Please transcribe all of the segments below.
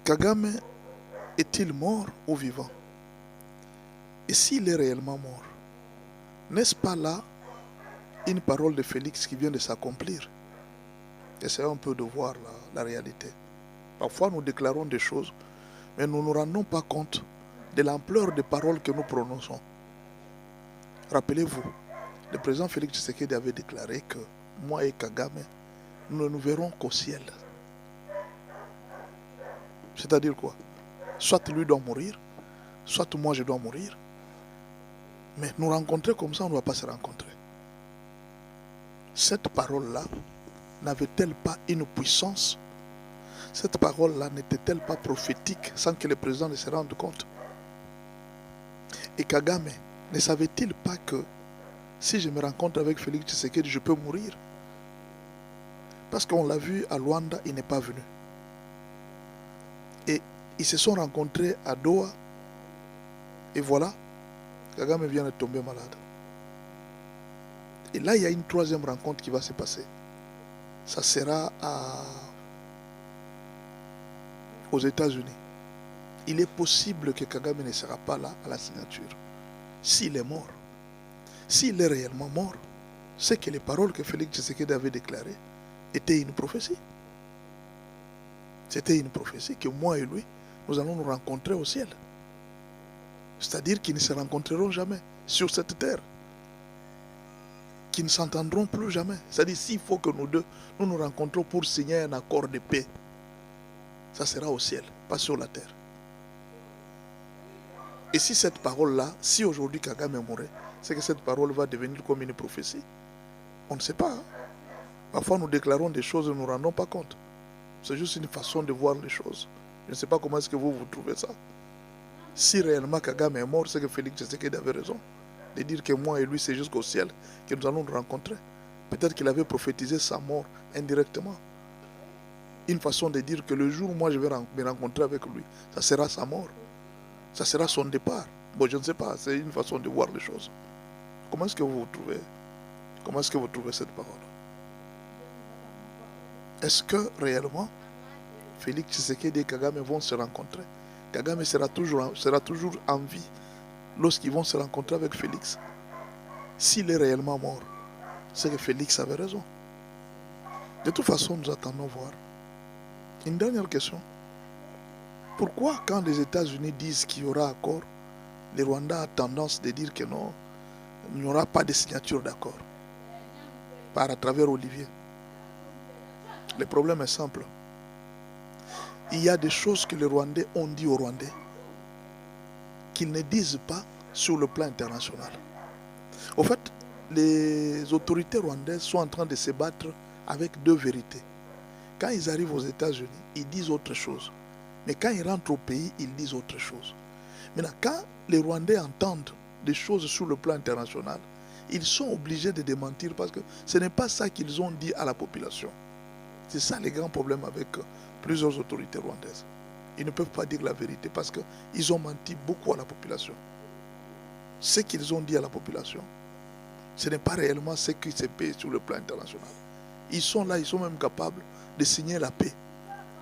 Kagame est-il mort ou vivant? Et s'il est réellement mort, n'est-ce pas là une parole de Félix qui vient de s'accomplir? Essayons un peu de voir la réalité. Parfois nous déclarons des choses, mais nous ne nous rendons pas compte de l'ampleur des paroles que nous prononçons. Rappelez-vous, le président Félix Tshisekedi avait déclaré que moi et Kagame, nous ne nous verrons qu'au ciel. C'est-à-dire quoi? Soit lui doit mourir, soit moi je dois mourir. Mais nous rencontrer comme ça, on ne va pas se rencontrer. Cette parole-là n'avait-elle pas une puissance? Cette parole-là n'était-elle pas prophétique sans que le président ne se rende compte? Et Kagame ne savait-il pas que si je me rencontre avec Félix Tshisekedi, je peux mourir? Parce qu'on l'a vu à Luanda, il n'est pas venu. Et ils se sont rencontrés à Doha. Et voilà, Kagame vient de tomber malade. Et là, il y a une troisième rencontre qui va se passer. Ça sera aux États-Unis. Il est possible que Kagame ne sera pas là à la signature. S'il est mort, s'il est réellement mort, c'est que les paroles que Félix Tshisekedi avait déclarées étaient une prophétie. C'était une prophétie que moi et lui, nous allons nous rencontrer au ciel. C'est-à-dire qu'ils ne se rencontreront jamais sur cette terre. Qu'ils ne s'entendront plus jamais. C'est-à-dire s'il faut que nous deux, nous nous rencontrons pour signer un accord de paix, ça sera au ciel, pas sur la terre. Et si cette parole-là, si aujourd'hui Kagame mourrait, c'est que cette parole va devenir comme une prophétie. On ne sait pas. Hein? Parfois nous déclarons des choses et nous ne nous rendons pas compte. C'est juste une façon de voir les choses. Je ne sais pas comment est-ce que vous trouvez ça. Si réellement Kagame est mort, c'est que Félix Tshisekedi avait raison. De dire que moi et lui, c'est jusqu'au ciel que nous allons nous rencontrer. Peut-être qu'il avait prophétisé sa mort indirectement. Une façon de dire que le jour où moi je vais me rencontrer avec lui, ça sera sa mort. Ça sera son départ. Bon, je ne sais pas, c'est une façon de voir les choses. Comment est-ce que vous trouvez? Comment est-ce que vous trouvez cette parole? Est-ce que réellement Félix Tshisekedi et Kagame vont se rencontrer? Kagame sera toujours en vie lorsqu'ils vont se rencontrer avec Félix. S'il est réellement mort, c'est que Félix avait raison. De toute façon, nous attendons voir. Une dernière question. Pourquoi quand les États-Unis disent qu'il y aura accord, les Rwandais ont tendance de dire que non, il n'y aura pas de signature d'accord par à travers Olivier? Le problème est simple. Il y a des choses que les Rwandais ont dit aux Rwandais qu'ils ne disent pas sur le plan international. Au fait, les autorités rwandaises sont en train de se battre avec deux vérités. Quand ils arrivent aux États-Unis, ils disent autre chose. Mais quand ils rentrent au pays, ils disent autre chose. Maintenant, quand les Rwandais entendent des choses sur le plan international, ils sont obligés de démentir parce que ce n'est pas ça qu'ils ont dit à la population. C'est ça le grand problème avec plusieurs autorités rwandaises. Ils ne peuvent pas dire la vérité parce qu'ils ont menti beaucoup à la population. Ce qu'ils ont dit à la population, ce n'est pas réellement ce qui se paie sur le plan international. Ils sont là, ils sont même capables de signer la paix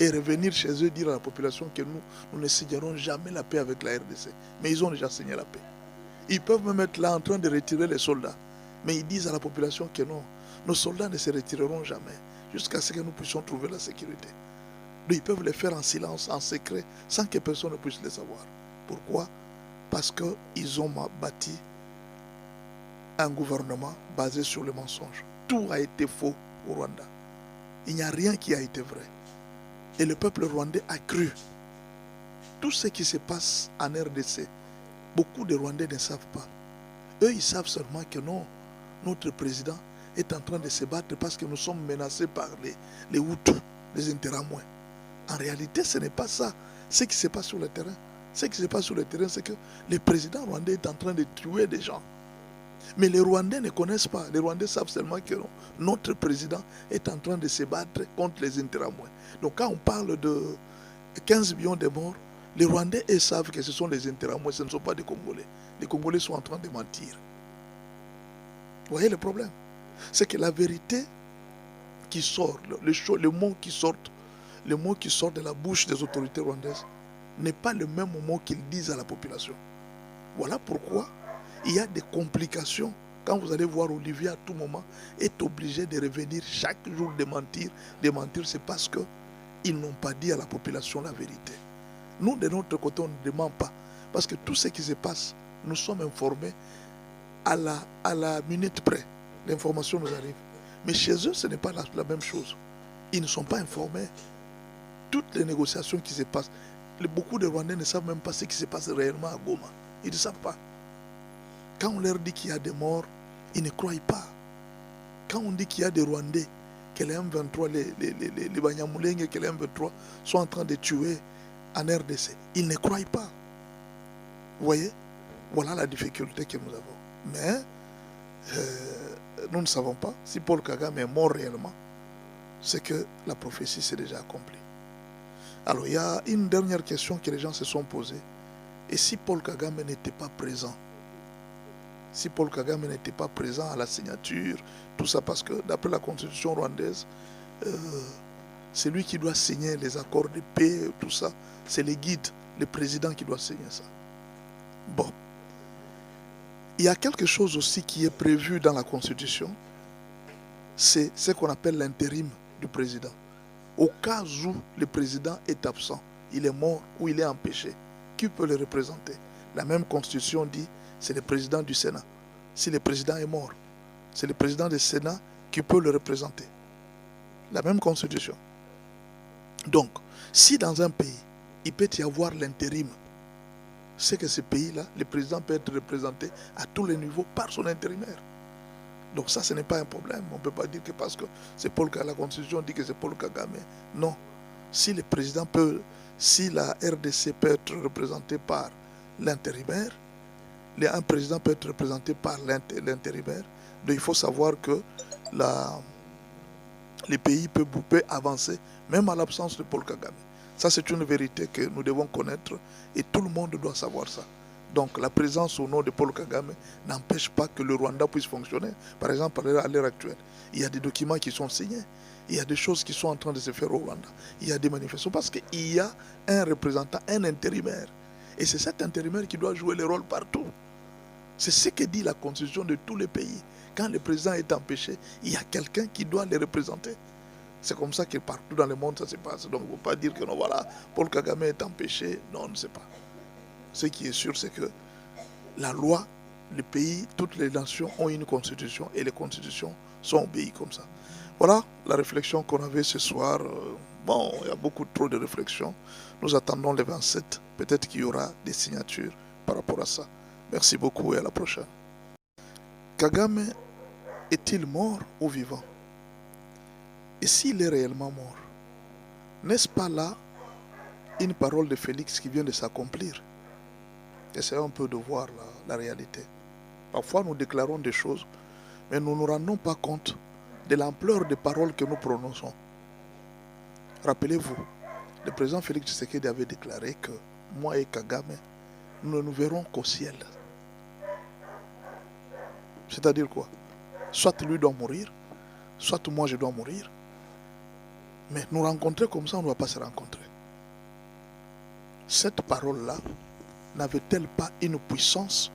et revenir chez eux dire à la population que nous ne signerons jamais la paix avec la RDC. Mais ils ont déjà signé la paix. Ils peuvent même être là en train de retirer les soldats. Mais ils disent à la population que non, nos soldats ne se retireront jamais jusqu'à ce que nous puissions trouver la sécurité. Donc ils peuvent le faire en silence, en secret, sans que personne ne puisse le savoir. Pourquoi? Parce qu'ils ont bâti un gouvernement basé sur le mensonge. Tout a été faux au Rwanda. Il n'y a rien qui a été vrai. Et le peuple rwandais a cru. Tout ce qui se passe en RDC, beaucoup de Rwandais ne savent pas. Eux, ils savent seulement que non, notre président est en train de se battre parce que nous sommes menacés par les Hutus, les Interamouins. En réalité, ce n'est pas ça. Ce qui se passe sur le terrain, c'est que le président rwandais est en train de tuer des gens. Mais les Rwandais ne connaissent pas. Les Rwandais savent seulement que non, notre président est en train de se battre contre les Interamouins. Donc quand on parle de 15 millions de morts, les Rwandais eux, savent que ce sont les Interamouins, ce ne sont pas des Congolais. Les Congolais sont en train de mentir. Vous voyez le problème? C'est que la vérité qui sort, les mots qui sortent, le mot qui sort de la bouche des autorités rwandaises n'est pas le même mot qu'ils disent à la population. Voilà pourquoi il y a des complications. Quand vous allez voir Olivier à tout moment est obligé de revenir chaque jour de mentir, c'est parce qu'ils n'ont pas dit à la population la vérité. Nous, de notre côté, on ne demande pas. Parce que tout ce qui se passe, nous sommes informés à la minute près. L'information nous arrive. Mais chez eux, ce n'est pas la même chose. Ils ne sont pas informés. Toutes les négociations qui se passent, beaucoup de Rwandais ne savent même pas ce qui se passe réellement à Goma. Ils ne savent pas. Quand on leur dit qu'il y a des morts, ils ne croient pas. Quand on dit qu'il y a des Rwandais, que les M23, les Banyamulenge, que les M23 sont en train de tuer en RDC, ils ne croient pas. Vous voyez? Voilà la difficulté que nous avons. Mais nous ne savons pas si Paul Kagame est mort réellement. C'est que la prophétie s'est déjà accomplie. Alors il y a une dernière question que les gens se sont posées. Et si Paul Kagame n'était pas présent? Si Paul Kagame n'était pas présent à la signature, tout ça, parce que d'après la constitution rwandaise, c'est lui qui doit signer les accords de paix, tout ça. C'est les guides, le président qui doit signer ça. Bon. Il y a quelque chose aussi qui est prévu dans la constitution. C'est ce qu'on appelle l'intérim du président. Au cas où le président est absent, il est mort ou il est empêché, qui peut le représenter? La même constitution dit c'est le président du Sénat. Si le président est mort, c'est le président du Sénat qui peut le représenter. La même constitution. Donc, si dans un pays, il peut y avoir l'intérim, c'est que ce pays-là, le président peut être représenté à tous les niveaux par son intérimaire. Donc ça, ce n'est pas un problème. On ne peut pas dire que parce que c'est Paul Kagame, la constitution dit que c'est Paul Kagame. Non. Si le président peut, si la RDC peut être représentée par l'intérimaire, un président peut être représenté par l'intérimaire. Donc il faut savoir que le pays peut avancer, même à l'absence de Paul Kagame. Ça, c'est une vérité que nous devons connaître et tout le monde doit savoir ça. Donc la présence au nom de Paul Kagame n'empêche pas que le Rwanda puisse fonctionner. Par exemple, à l'heure actuelle, il y a des documents qui sont signés. Il y a des choses qui sont en train de se faire au Rwanda. Il y a des manifestations parce qu'il y a un représentant, un intérimaire. Et c'est cet intérimaire qui doit jouer le rôle partout. C'est ce que dit la constitution de tous les pays. Quand le président est empêché, il y a quelqu'un qui doit le représenter. C'est comme ça que partout dans le monde ça se passe. Donc il ne faut pas dire que non, voilà, Paul Kagame est empêché. Non, on ne sait pas. Ce qui est sûr, c'est que la loi, les pays, toutes les nations ont une constitution et les constitutions sont obéies comme ça. Voilà la réflexion qu'on avait ce soir. Bon, il y a beaucoup trop de réflexions. Nous attendons le 27. Peut-être qu'il y aura des signatures par rapport à ça. Merci beaucoup et à la prochaine. Kagame est-il mort ou vivant? Et s'il est réellement mort, n'est-ce pas là une parole de Félix qui vient de s'accomplir? Essayons un peu de voir la réalité. Parfois nous déclarons des choses, mais nous ne nous rendons pas compte de l'ampleur des paroles que nous prononçons. Rappelez-vous, le président Félix Tshisekedi avait déclaré que moi et Kagame, nous ne nous verrons qu'au ciel. C'est-à-dire quoi? Soit lui doit mourir, soit moi je dois mourir. Mais nous rencontrer comme ça, on ne va pas se rencontrer. Cette parole-là n'avait-elle pas une puissance?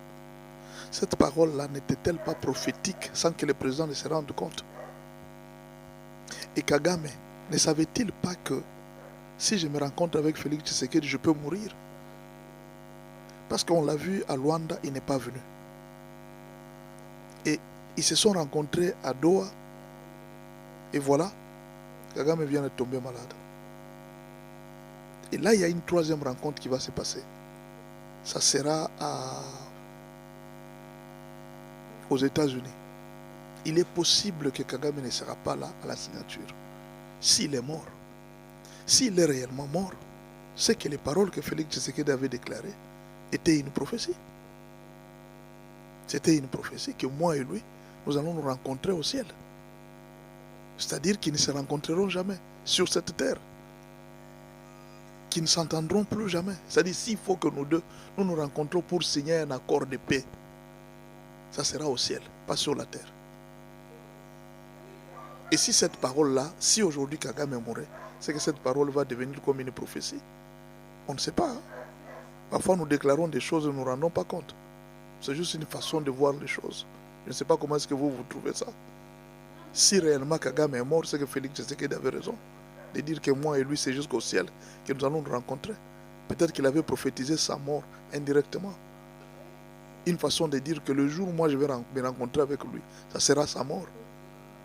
Cette parole-là n'était-elle pas prophétique sans que le président ne se rende compte? Et Kagame, ne savait-il pas que si je me rencontre avec Félix Tshisekedi, je peux mourir? Parce qu'on l'a vu à Luanda, il n'est pas venu. Et ils se sont rencontrés à Doha. Et voilà, Kagame vient de tomber malade. Et là, il y a une troisième rencontre qui va se passer. Ça sera aux États-Unis. Il est possible que Kagame ne sera pas là à la signature. S'il est mort, s'il est réellement mort, c'est que les paroles que Félix Tshisekedi avait déclarées étaient une prophétie. C'était une prophétie que moi et lui, nous allons nous rencontrer au ciel. C'est-à-dire qu'ils ne se rencontreront jamais sur cette terre. Qui ne s'entendront plus jamais. C'est-à-dire s'il faut que nous deux, nous nous rencontrons pour signer un accord de paix, ça sera au ciel, pas sur la terre. Et si cette parole-là, si aujourd'hui Kagame mourait, c'est que cette parole va devenir comme une prophétie. On ne sait pas. Hein? Parfois, nous déclarons des choses et nous ne nous rendons pas compte. C'est juste une façon de voir les choses. Je ne sais pas comment est-ce que vous trouvez ça. Si réellement Kagame est mort, c'est que Félix Tshisekedi avait raison. De dire que moi et lui, c'est jusqu'au ciel que nous allons nous rencontrer. Peut-être qu'il avait prophétisé sa mort indirectement. Une façon de dire que le jour où moi je vais me rencontrer avec lui, ça sera sa mort.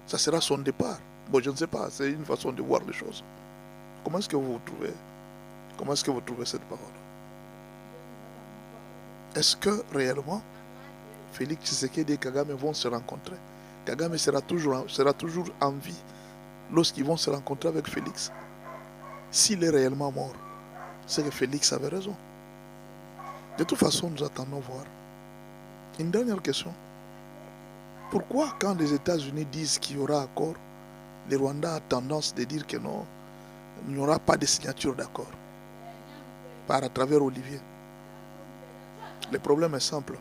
Ça sera son départ. Bon, je ne sais pas, c'est une façon de voir les choses. Comment est-ce que vous trouvez? Comment est-ce que vous trouvez cette parole? Est-ce que réellement Félix Tshisekedi et Kagame vont se rencontrer? Kagame sera toujours en vie lorsqu'ils vont se rencontrer avec Félix. S'il est réellement mort, c'est que Félix avait raison. De toute façon, nous attendons voir. Une dernière question. Pourquoi quand les États-Unis disent qu'il y aura accord, les Rwandais ont tendance de dire que non, il n'y aura pas de signature d'accord à travers Olivier? Le problème est simple.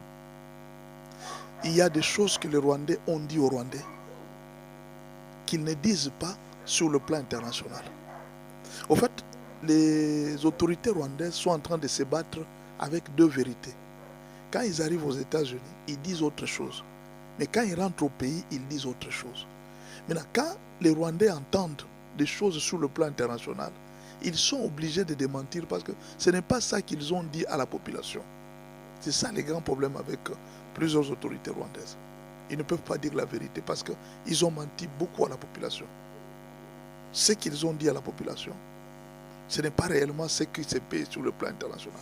Il y a des choses que les Rwandais ont dit aux Rwandais qu'ils ne disent pas sur le plan international. Au fait, les autorités rwandaises sont en train de se battre avec deux vérités. Quand ils arrivent aux États-Unis, ils disent autre chose. Mais quand ils rentrent au pays, ils disent autre chose. Maintenant, quand les Rwandais entendent des choses sur le plan international, ils sont obligés de démentir parce que ce n'est pas ça qu'ils ont dit à la population. C'est ça le grand problème avec plusieurs autorités rwandaises. Ils ne peuvent pas dire la vérité parce qu'ils ont menti beaucoup à la population. Ce qu'ils ont dit à la population, ce n'est pas réellement ce qui se paie sur le plan international.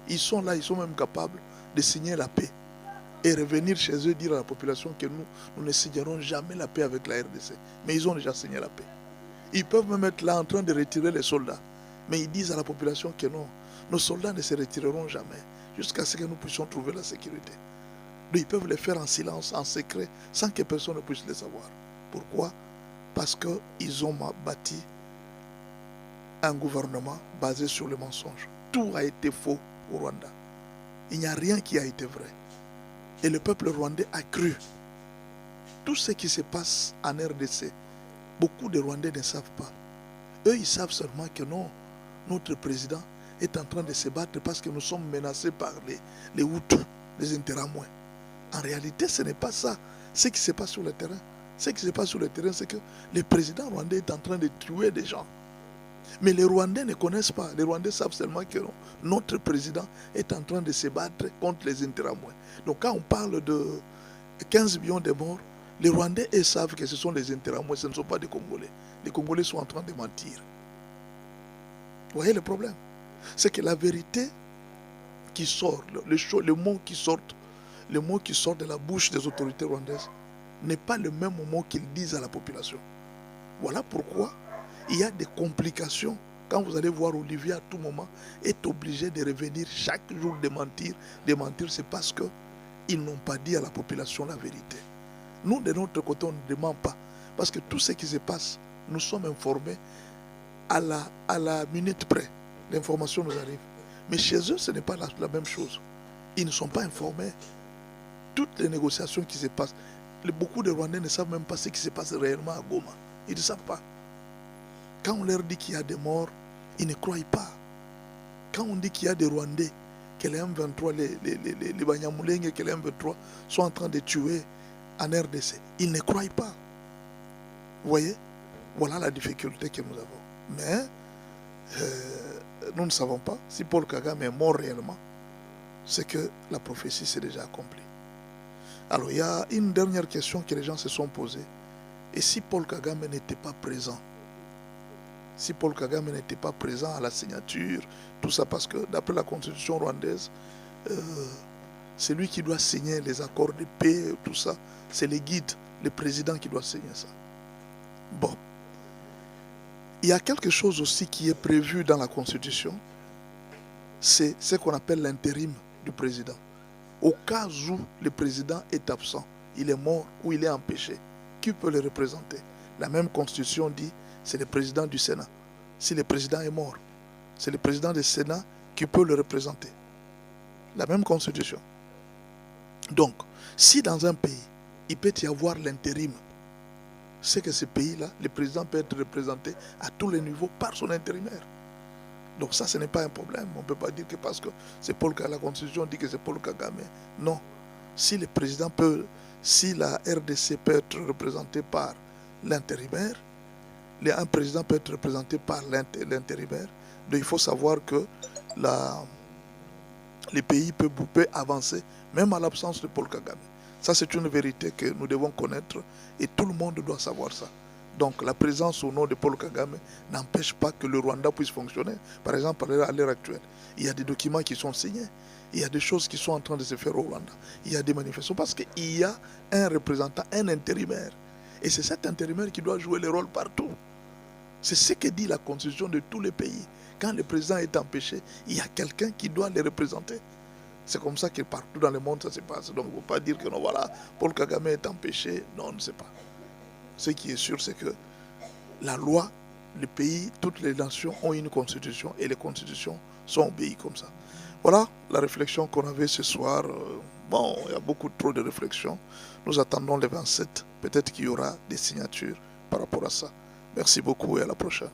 Ils sont là, ils sont même capables de signer la paix et revenir chez eux dire à la population que nous ne signerons jamais la paix avec la RDC. Mais ils ont déjà signé la paix. Ils peuvent même être là en train de retirer les soldats. Mais ils disent à la population que non, nos soldats ne se retireront jamais jusqu'à ce que nous puissions trouver la sécurité. Donc ils peuvent le faire en silence, en secret, sans que personne ne puisse le savoir. Pourquoi? Parce qu'ils ont bâti un gouvernement basé sur le mensonge. Tout a été faux au Rwanda. Il n'y a rien qui a été vrai. Et le peuple rwandais a cru. Tout ce qui se passe en RDC, beaucoup de Rwandais ne savent pas. Eux, ils savent seulement que non, notre président est en train de se battre parce que nous sommes menacés par les Hutus, les Interamouins. En réalité, ce n'est pas ça. Ce qui se passe sur le terrain. Ce qui se passe sur le terrain, c'est que le président rwandais est en train de tuer des gens. Mais les Rwandais ne connaissent pas. Les Rwandais savent seulement que non, notre président est en train de se battre contre les Interamouins. Donc quand on parle de 15 millions de morts, les Rwandais eux, savent que ce sont les Interamouins, ce ne sont pas des Congolais. Les Congolais sont en train de mentir. Vous voyez le problème? C'est que la vérité qui sort, le mot qui sort de la bouche des autorités rwandaises n'est pas le même mot qu'ils disent à la population. Voilà pourquoi il y a des complications. Quand vous allez voir Olivier à tout moment, est obligé de revenir chaque jour de mentir. De mentir, c'est parce qu'ils n'ont pas dit à la population la vérité. Nous, de notre côté, on ne ment pas. Parce que tout ce qui se passe, nous sommes informés à la minute près. L'information nous arrive. Mais chez eux, ce n'est pas la même chose. Ils ne sont pas informés. Toutes les négociations qui se passent, beaucoup de Rwandais ne savent même pas ce qui se passe réellement à Goma. Ils ne savent pas. Quand on leur dit qu'il y a des morts, ils ne croient pas. Quand on dit qu'il y a des Rwandais, que les M23, les Banyamulenge, que les M23 sont en train de tuer en RDC, ils ne croient pas. Vous voyez? Voilà la difficulté que nous avons. Mais nous ne savons pas si Paul Kagame est mort réellement. C'est que la prophétie s'est déjà accomplie. Alors il y a une dernière question que les gens se sont posées. Et si Paul Kagame n'était pas présent? Si Paul Kagame n'était pas présent à la signature, tout ça, parce que d'après la constitution rwandaise, c'est lui qui doit signer les accords de paix, tout ça. C'est les guides, le président qui doit signer ça. Bon. Il y a quelque chose aussi qui est prévu dans la constitution. C'est ce qu'on appelle l'intérim du président. Au cas où le président est absent, il est mort ou il est empêché, qui peut le représenter? La même constitution dit c'est le président du Sénat. Si le président est mort, c'est le président du Sénat qui peut le représenter. La même constitution. Donc, si dans un pays, il peut y avoir l'intérim, c'est que ce pays-là, le président peut être représenté à tous les niveaux par son intérimaire. Donc ça, ce n'est pas un problème. On ne peut pas dire que parce que c'est Paul Kagame, la Constitution dit que c'est Paul Kagame. Non. Si le président peut, si la RDC peut être représentée par l'intérimaire, un président peut être représenté par l'intérimaire, donc il faut savoir que le pays peut avancer, même à l'absence de Paul Kagame. Ça, c'est une vérité que nous devons connaître et tout le monde doit savoir ça. Donc, la présence au nom de Paul Kagame n'empêche pas que le Rwanda puisse fonctionner. Par exemple, à l'heure actuelle, il y a des documents qui sont signés. Il y a des choses qui sont en train de se faire au Rwanda. Il y a des manifestations parce qu'il y a un représentant, un intérimaire. Et c'est cet intérimaire qui doit jouer le rôle partout. C'est ce que dit la constitution de tous les pays. Quand le président est empêché, il y a quelqu'un qui doit le représenter. C'est comme ça que partout dans le monde ça se passe. Donc il ne faut pas dire que non, voilà, Paul Kagame est empêché. Non, on ne sait pas. Ce qui est sûr, c'est que la loi, les pays, toutes les nations ont une constitution et les constitutions sont obéies comme ça. Voilà la réflexion qu'on avait ce soir. Bon, il y a beaucoup trop de réflexions. Nous attendons le 27. Peut-être qu'il y aura des signatures par rapport à ça. Merci beaucoup et à la prochaine.